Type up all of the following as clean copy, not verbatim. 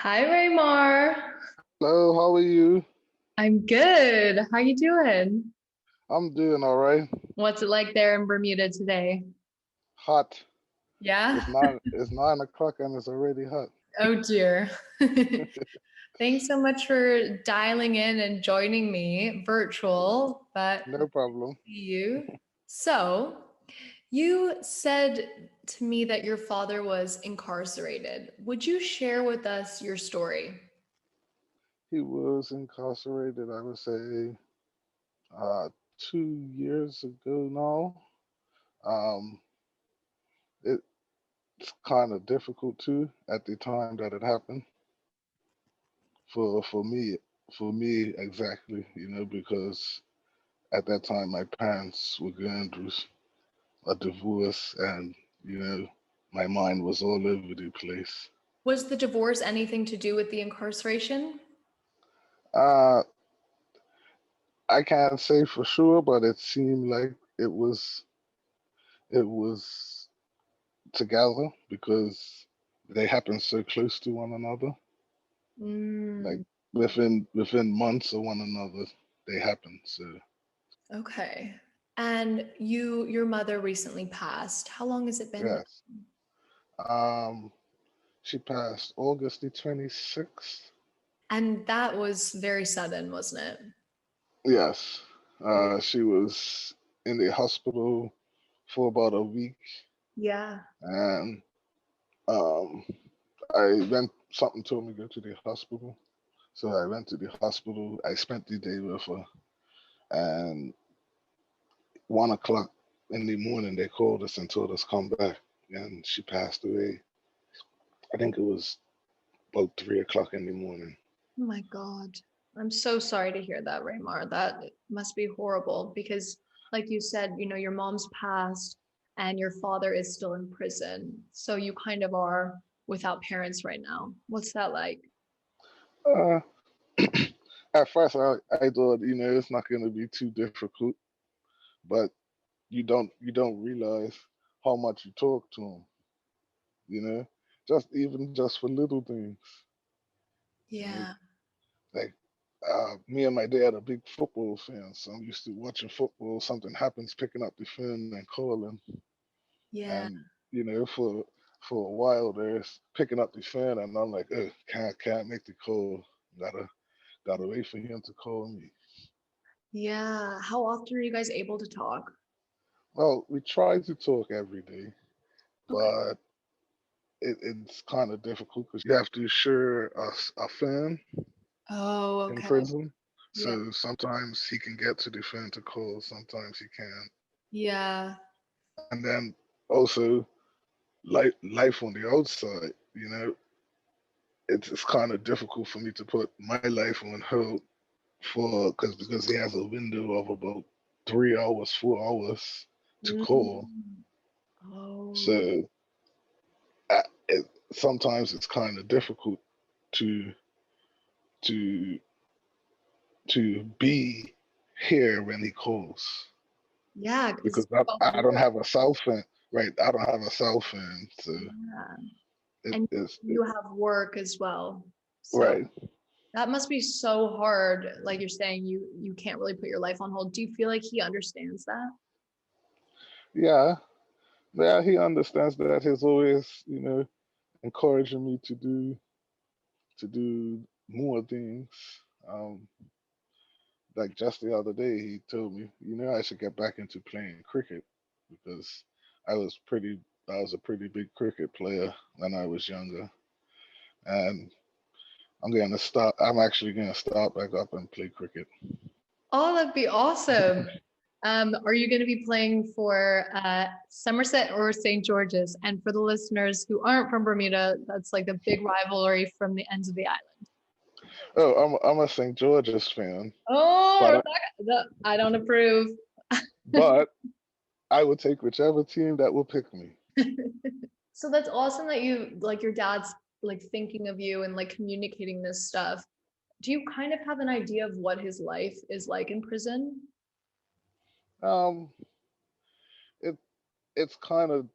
Hi, Raymar. Hello, how are you? I'm good. How you doing? I'm doing all right. What's it like there in Bermuda today? Hot. Yeah? It's 9 o'clock and it's already hot. Oh dear. Thanks so much for dialing in and joining me virtual, but No problem. see you. So, you said to me that your father was incarcerated. Would you share with us your story? He was incarcerated, I would say, 2 years ago now. Um, it's kind of difficult too at the time that it happened for me exactly, because at that time my parents were going through a divorce, and you know my mind was all over the place. Was the divorce anything to do with the incarceration? Uh, I can't say for sure, but it seemed like it was together because they happened so close to one another. Like Mm, within months of one another, they happened. So okay. And your mother recently passed. How long has it been now? yes, um, she passed August the 26th. And that was very sudden, wasn't it? Yes, Oh, she was in the hospital for about a week, yeah. and um, I went. Something told me to go to the hospital. So I went to the hospital. I spent the day with her, and 1 o'clock in the morning they called us and told us come back, and she passed away. I think it was about 3 o'clock in the morning. Oh my God. I'm so sorry to hear that, Raymar. That must be horrible because, like you said, your mom's passed and your father is still in prison. So you kind of are without parents right now. What's that like? Uh, at first I thought it's not going to be too difficult, but you don't realize how much you talk to them. You know, just for little things. You know, Yeah. like me and my dad are big football fans, so I'm used to watching football. Something happens, picking up the phone and calling, Yeah. and for a while there's picking up the phone, and I'm like, oh, can't make the call. Gotta wait for him to call me. Yeah. How often are you guys able to talk? Well, we try to talk every day, Okay. but it's kind of difficult because you have to share a phone Oh, in okay. prison. Yeah. So sometimes he can get to the phone to call, sometimes he can't. Yeah. And then also life on the outside, it's kind of difficult for me to put my life on hold for because he has a window of about 3 hours, 4 hours to call. Mm. Oh, So sometimes it's kind of difficult to to to be here when he calls yeah, because because you I both don't work. have a cell phone. Right, I don't have a cell phone, so Yeah. it And is you have work as well. So right. that must be so hard. Like you're saying, you can't really put your life on hold. Do you feel like he understands that? Yeah, yeah. He understands that. He's always, encouraging me to do more things. Um, like just the other day, he told me, I should get back into playing cricket because I was pretty, I was a pretty big cricket player when I was younger, and I'm actually gonna start back up and play cricket. Oh, that'd be awesome. Are you going to be playing for Somerset or St. George's? And for the listeners who aren't from Bermuda, that's like a big rivalry from the ends of the island. Oh, I'm a St. George's fan, but Oh, I don't approve. but I would take whichever team that will pick me. So that's awesome that you like your dad's like thinking of you and like communicating this stuff. Do you kind of have an idea of what his life is like in prison? Um, it it's kind of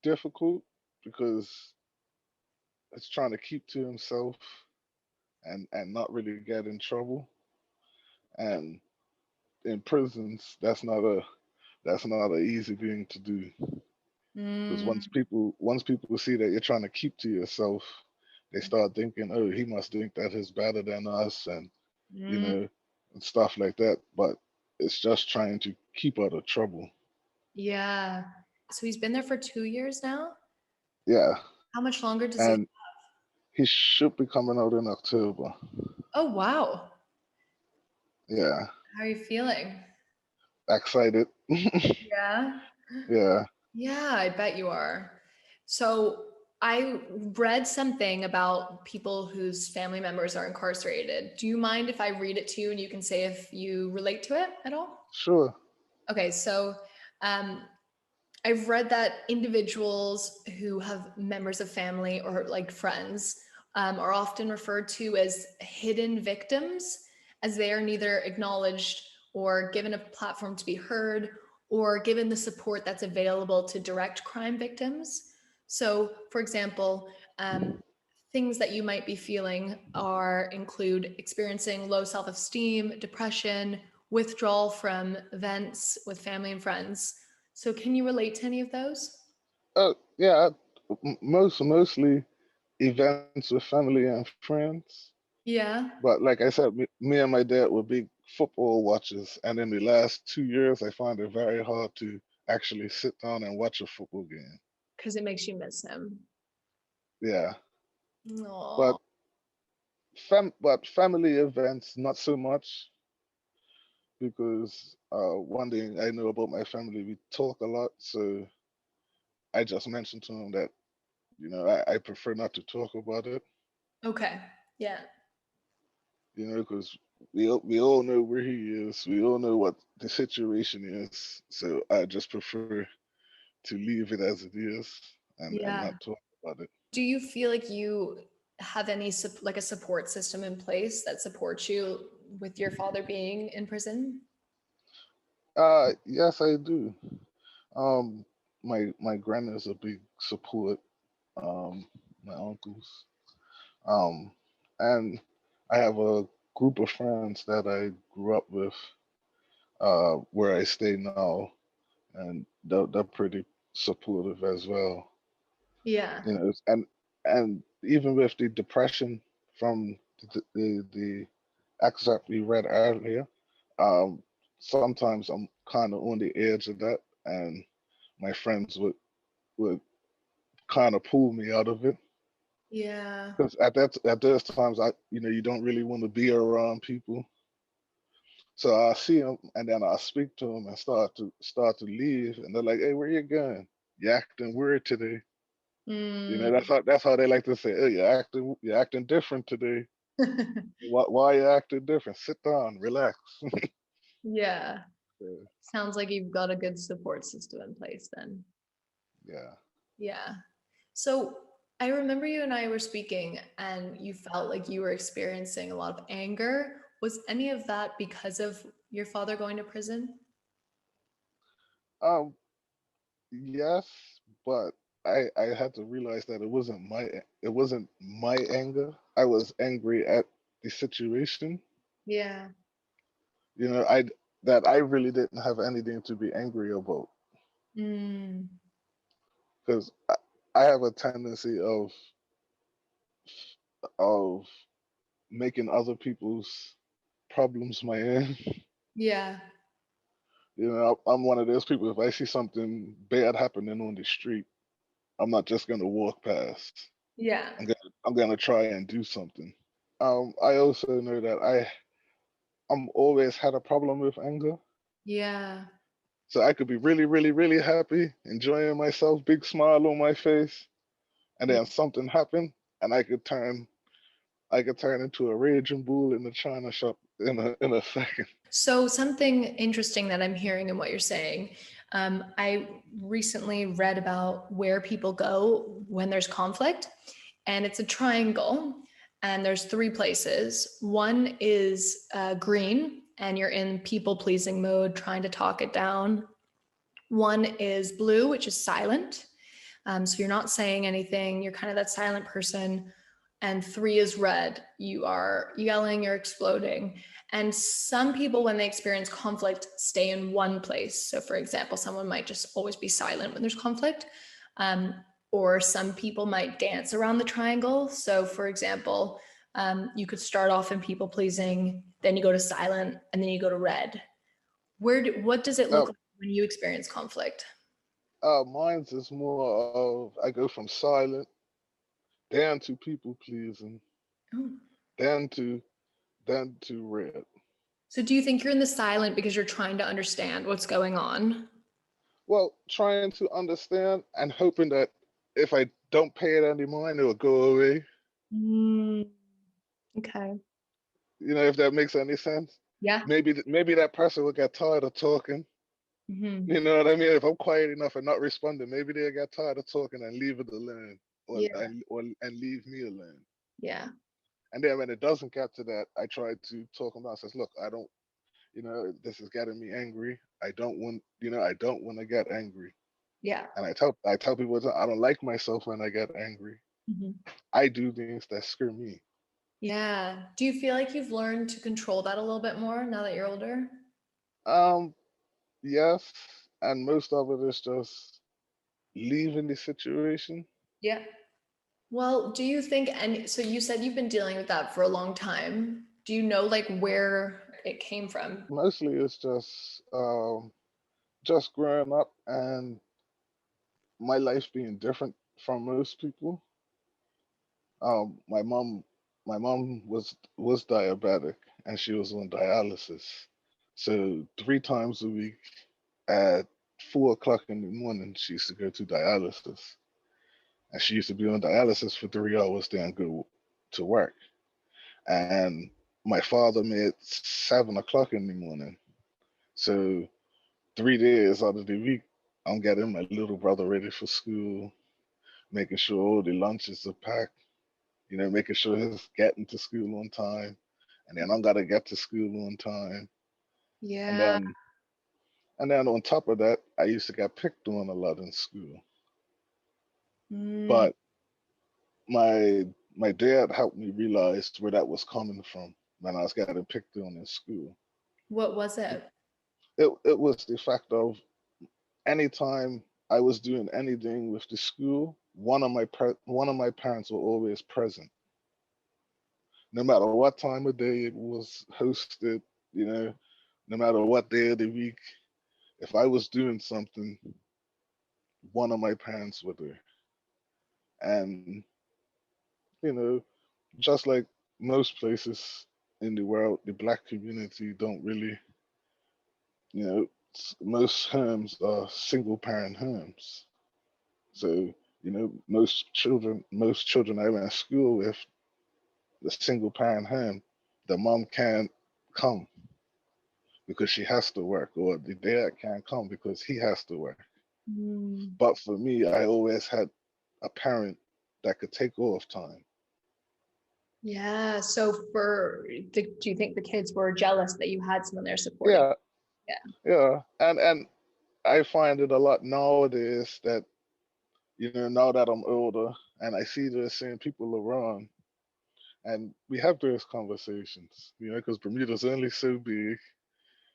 difficult because it's trying to keep to himself. and not really get in trouble. And in prisons, that's not an easy thing to do, because Mm, once people see that you're trying to keep to yourself, they start thinking, oh, he must think that he's better than us, and you mm, know, and stuff like that. But it's just trying to keep out of trouble. yeah. So he's been there for 2 years now? Yeah, How much longer does he? and he should be coming out in October. Oh, wow. Yeah, How are you feeling? excited. Yeah. Yeah, Yeah, I bet you are. So I read something about people whose family members are incarcerated. Do you mind if I read it to you and you can say if you relate to it at all? sure. Okay, so um, I've read that individuals who have members of family or like friends are often referred to as hidden victims, as they are neither acknowledged or given a platform to be heard or given the support that's available to direct crime victims. So, for example, things that you might be feeling are include experiencing low self-esteem, depression, withdrawal from events with family and friends. So can you relate to any of those? Yeah, mostly events with family and friends. Yeah, But like I said, me and my dad were big football watchers, and in the last 2 years, I find it very hard to actually sit down and watch a football game. because it makes you miss him. Yeah, Oh, but but family events not so much, because one thing I know about my family, we talk a lot. So I just mentioned to him that I prefer not to talk about it. okay. Yeah. Because we all know where he is. We all know what the situation is. So I just prefer to leave it as it is, and Yeah. not talk about it. Do you feel like you have any like a support system in place that supports you with your father being in prison? Yes, I do. Um, my grandma is a big support. Um, my uncles. Um, and I have a group of friends that I grew up with, where I stay now, and they're pretty supportive as well. Yeah. And even with the depression from the excerpt we read earlier, um, sometimes I'm kind of on the edge of that, and my friends would kind of pull me out of it, Yeah. because at those times you don't really want to be around people. So I see them, and then I speak to them and start to leave, and they're like, "Hey, where you going? You acting weird today." Mm. That's how they like to say, "Oh, you're acting different today. Why are you acting different? Sit down, relax." Yeah. Yeah, Sounds like you've got a good support system in place then. yeah. Yeah. So I remember you and I were speaking, and you felt like you were experiencing a lot of anger. Was any of that because of your father going to prison? Um, yes, but I had to realize that it wasn't my anger. I was angry at the situation. Yeah. You know, I that I really didn't have anything to be angry about, Mm, because I have a tendency of making other people's problems my own. yeah. I'm one of those people. If I see something bad happening on the street, I'm not just gonna walk past. Yeah. I'm gonna try and do something. I also know that I'm always had a problem with anger. Yeah. So I could be really, really, really happy, enjoying myself, big smile on my face, and Yeah. then something happened, and I could turn into a raging bull in the china shop in a second. So, something interesting that I'm hearing in what you're saying, I recently read about where people go when there's conflict, and it's a triangle, and there's three places. One is green, and you're in people pleasing mode, trying to talk it down. One is blue, which is silent. So, you're not saying anything, you're kind of that silent person. and 3 is red, you are yelling, you're exploding. And some people, when they experience conflict, stay in one place. So, for example, someone might just always be silent when there's conflict. Um, or some people might dance around the triangle. So, for example, you could start off in people pleasing, then you go to silent, and then you go to red. What does it look Oh, like when you experience conflict? mine's is more of I go from silent down to people pleasing, Oh. down to red. So do you think you're in the silent because you're trying to understand what's going on? Well, trying to understand and hoping that if I don't pay it any mind, it'll go away. Mm, okay. You know, if that makes any sense. Yeah. Maybe that person will get tired of talking. Hmm. You know what I mean? If I'm quiet enough and not responding, maybe they'll get tired of talking and leave it alone, Yeah. and leave me alone. Yeah. And then when it doesn't get to that, I try to talk them down. Says, look, I don't, you know, this is getting me angry. I don't want to get angry. Yeah. And I tell people I don't like myself when I get angry. Hmm. I do things that scare me. Yeah. Do you feel like you've learned to control that a little bit more now that you're older? Um, yes, and most of it is just leaving the situation. Yeah. Well, do you think, and so you said you've been dealing with that for a long time. Do you know like where it came from? Mostly it's just growing up and my life being different from most people. Um, my mom, my mom was diabetic and she was on dialysis. So 3 times a week at 4 o'clock in the morning, she used to go to dialysis, and she used to be on dialysis for 3 hours, then go to work. And my father made 7 o'clock in the morning. So 3 days out of the week, I'm getting my little brother ready for school, making sure all the lunches are packed, making sure he's getting to school on time, and then I'm gotta get to school on time, and Yeah. then on top of that, I used to get picked on a lot in school. Mm, But my my dad helped me realize where that was coming from when I was getting picked on in school. what was it? It was the fact of anytime I was doing anything with the school, one of my parents were always present, no matter what time of day it was hosted. You know, no matter what day of the week, if I was doing something, one of my parents were there. And, you know, just like most places in the world, the black community don't really, most homes are single parent homes. So, most children I went to school with, the single parent home, the mom can't come because she has to work, or the dad can't come because he has to work. Mm. But for me, I always had a parent that could take off time. Yeah. So do you think the kids were jealous that you had someone there supporting? Yeah, Yeah. yeah. And I find it a lot nowadays that, now that I'm older and I see the same people around and we have those conversations, because Bermuda's only so big.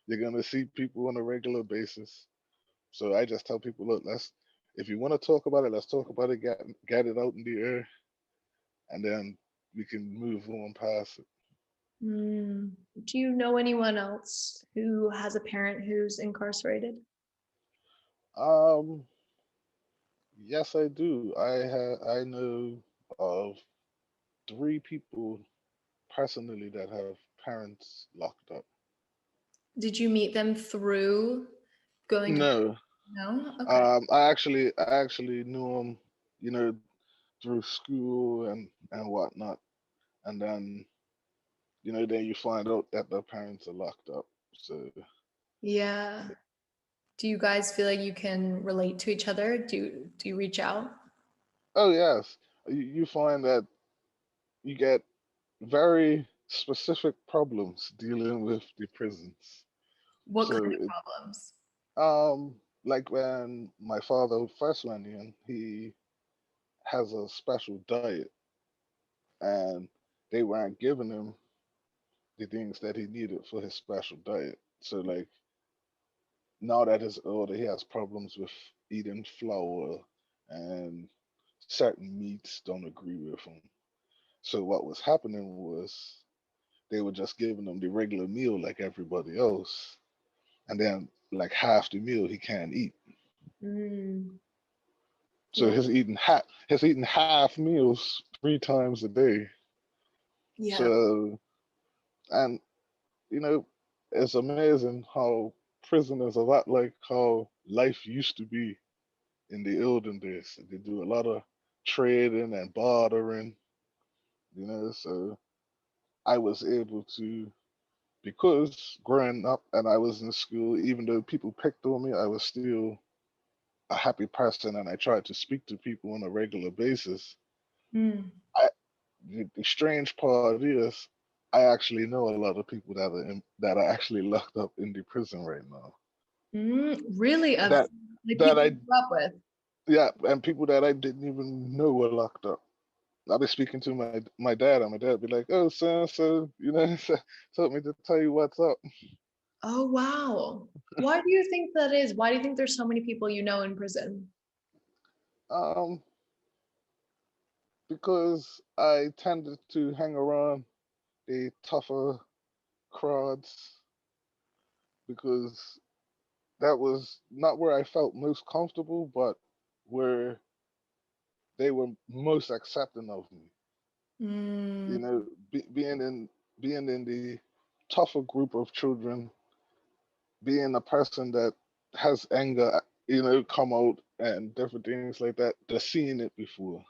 You're gonna see people on a regular basis. So I just tell people, look, if you want to talk about it, let's talk about it, get it out in the air, and then we can move on past it. Mm. Do you know anyone else who has a parent who's incarcerated? Um, yes, I do. I know of 3 people personally that have parents locked up. Did you meet them through going to No, no? Okay. I actually knew them, you know, through school and whatnot, and then then you find out that their parents are locked up. So, Yeah. Do you guys feel like you can relate to each other? Do you reach out? oh yes, you find that you get very specific problems dealing with the prisons. What kind So, of problems? like when my father first went in, he has a special diet, and they weren't giving him the things that he needed for his special diet. So like now that he's older, he has problems with eating flour, and certain meats don't agree with him. So what was happening was they were just giving him the regular meal like everybody else, and then like half the meal he can't eat. Mm. So Yeah. he's eating half meals 3 times a day. Yeah. So, and you know, it's amazing how prison is a lot like how life used to be in the olden days. They do a lot of trading and bartering, so I was able to, because growing up and I was in school, even though people picked on me, I was still a happy person and I tried to speak to people on a regular basis. Mm. I, the strange part is I actually know a lot of people that are actually locked up in the prison right now. Really, of That like that people you I grew up with. Yeah, and people that I didn't even know were locked up. I'll be speaking to my dad, and my dad be like, "Oh, so so told me to tell you what's up." Oh, wow. Why do you think that is? Why do you think there's so many people you know in prison? Um, because I tended to hang around the tougher crowds, because that was not where I felt most comfortable, but where they were most accepting of me. Mm. Being in the tougher group of children, being a person that has anger, come out and different things like that. They're seeing it before.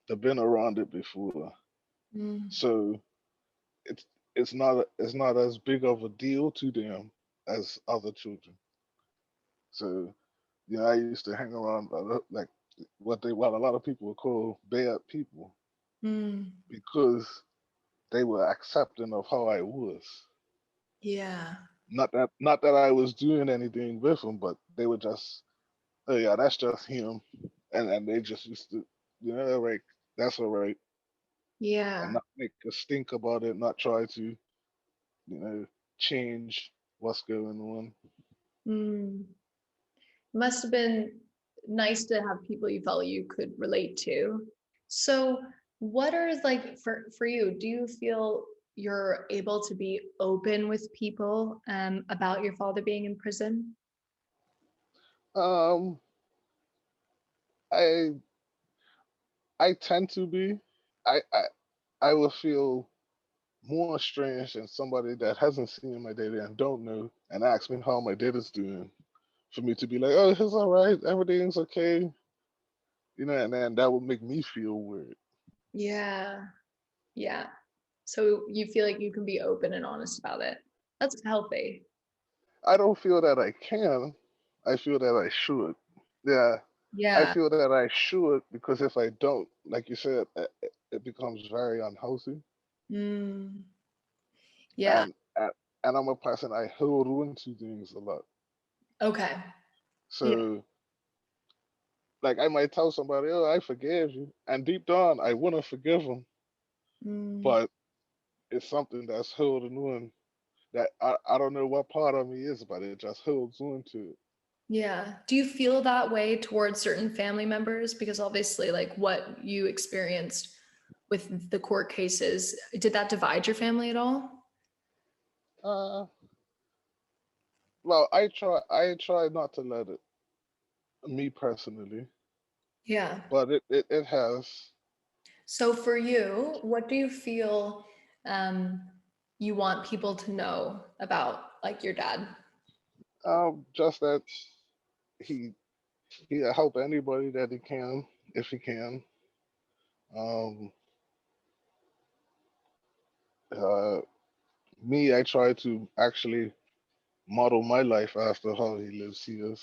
They've been around it before. Mm. So it's it's not as big of a deal to them as other children. So I used to hang around like what a lot of people would call bad people, Mm. because they were accepting of how I was. Yeah. Not that I was doing anything with them, but they were just, oh yeah, that's just him, and they just used to, like, that's all right, and Yeah. not make a stink about it, not try to, change what's going on. Mm. Must have been nice to have people you felt you could relate to. So, what are like for you? Do you feel you're able to be open with people about your father being in prison? Um, I I tend to be. I will feel more strange than somebody that hasn't seen my daddy and don't know and ask me how my dad is doing, for me to be like, oh, he's all right, everything's okay, and then that would make me feel weird. Yeah. Yeah. So you feel like you can be open and honest about it. That's healthy. I don't feel that I can. I feel that I should. Yeah, I Yeah. feel that I should, because if I don't, like you said, it becomes very unhealthy. Mm. Yeah. And and I'm a person, I hold on to things a lot. Okay. Yeah. So like I might tell somebody, "Oh, I forgave you," and deep down I want to forgive them, Mm. but it's something that's holding on, that I don't know what part of me is, but it just holds on to it. Yeah. Do you feel that way towards certain family members? Because obviously, like what you experienced with the court cases, did that divide your family at all? Uh, well, I try not to let it, me personally, Yeah. but it has. So for you, what do you feel um, you want people to know about like your dad? Just that he he'll help anybody that he can, if he can. Um, uh, Me, I try to actually model my life after how he lives his.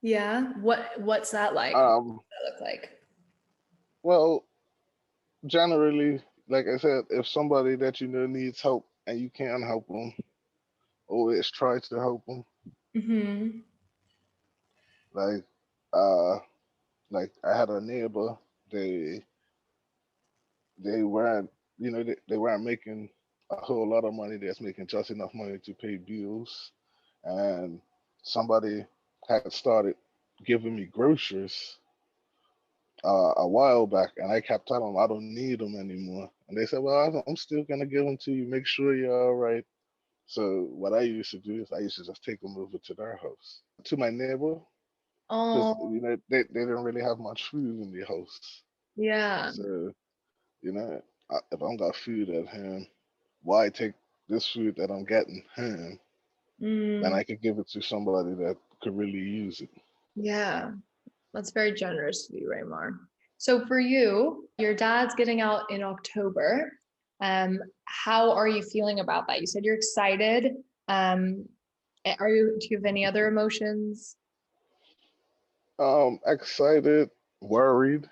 Yeah. What's that like? What Um, does that look like? well, generally, like I said, if somebody that you know needs help and you can help them, always try to help them. Mm-hmm. Like, uh, like I had a neighbor. They they weren't, they weren't making a whole lot of money. They was making just enough money to pay bills, and somebody had started giving me groceries a while back, and I kept telling them I don't need them anymore. And they said, "Well, I'm still gonna give them to you. Make sure you're all right." So what I used to do is I used to just take them over to their house, to my neighbor, because Oh, they didn't really have much food in the house. yeah. So if I'm got food at home, why take this food that I'm getting home? Then Mm, I could give it to somebody that could really use it. yeah. That's very generous of you, Raymar. So for you, your dad's getting out in October. How are you feeling about that? You said you're excited. Um, do you have any other emotions? Excited, worried.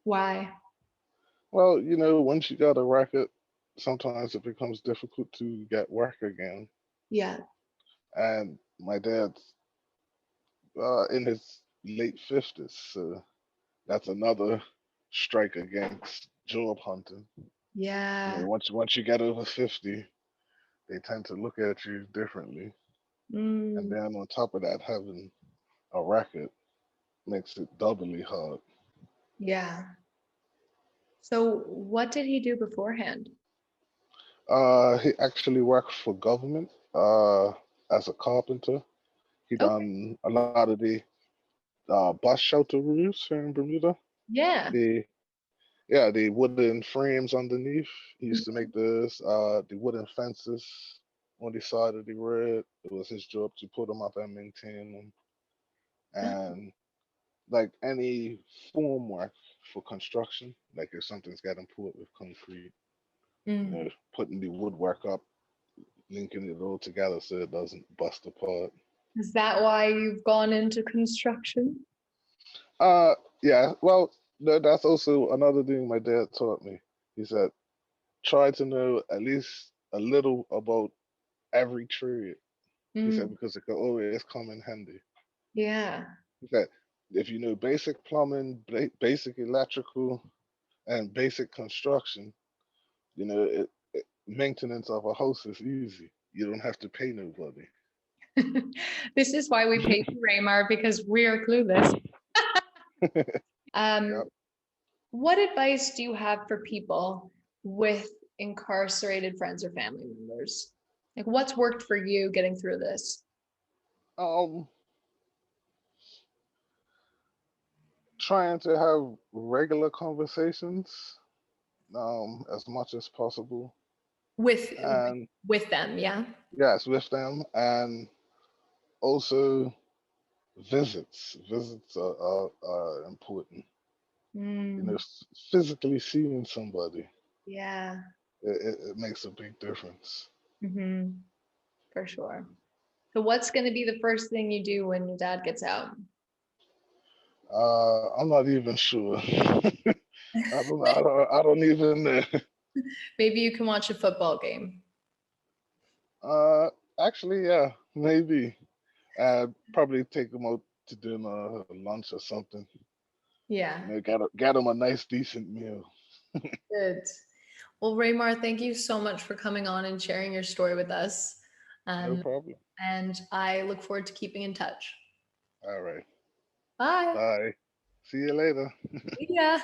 Why? Well, once you got a record, sometimes it becomes difficult to get work again. Yeah. And my dad's in his late 50s, so that's another strike against job hunting. Yeah. Once you get over 50, they tend to look at you differently. And Mm, then on top of that, having a record makes it doubly hard. yeah. So what did he do beforehand? He actually worked for government as a carpenter. He Okay. done a lot of the bus shelter roofs here in Bermuda. Yeah. The Yeah, the wooden frames underneath. He used to make the wooden fences on the side of the road. It was his job to put them up and maintain them. And like any form work for construction, like if something's getting poured with concrete, Mm. putting the woodwork up, linking it all together so it doesn't bust apart. Is that why you've gone into construction? Uh, yeah. Well, that's also another thing my dad taught me. He said, try to know at least a little about every trade. He said Mm. because it could always come in handy. Yeah. He said if you know basic plumbing, basic electrical, and basic construction, maintenance of a house is easy. You don't have to pay nobody. This is why we pay you, Raymar, because we are clueless. Um, Yep. what advice do you have for people with incarcerated friends or family members? Like, what's worked for you getting through this? Um, Trying to have regular conversations, as much as possible, With and with them, yeah. yes, with them, and also visits are important. Mm, Physically seeing somebody, yeah. it makes a big difference. Hmm. For sure. So, what's going to be the first thing you do when your dad gets out? I'm not even sure. I don't even know. Maybe you can watch a football game. Uh, Actually, yeah, maybe. I'd probably take them out to dinner, or lunch, or something. Yeah. Get them a nice, decent meal. Good. Well, Raymar, thank you so much for coming on and sharing your story with us. No Um, problem. and I look forward to keeping in touch. All right. Bye. Bye. See you later. See ya.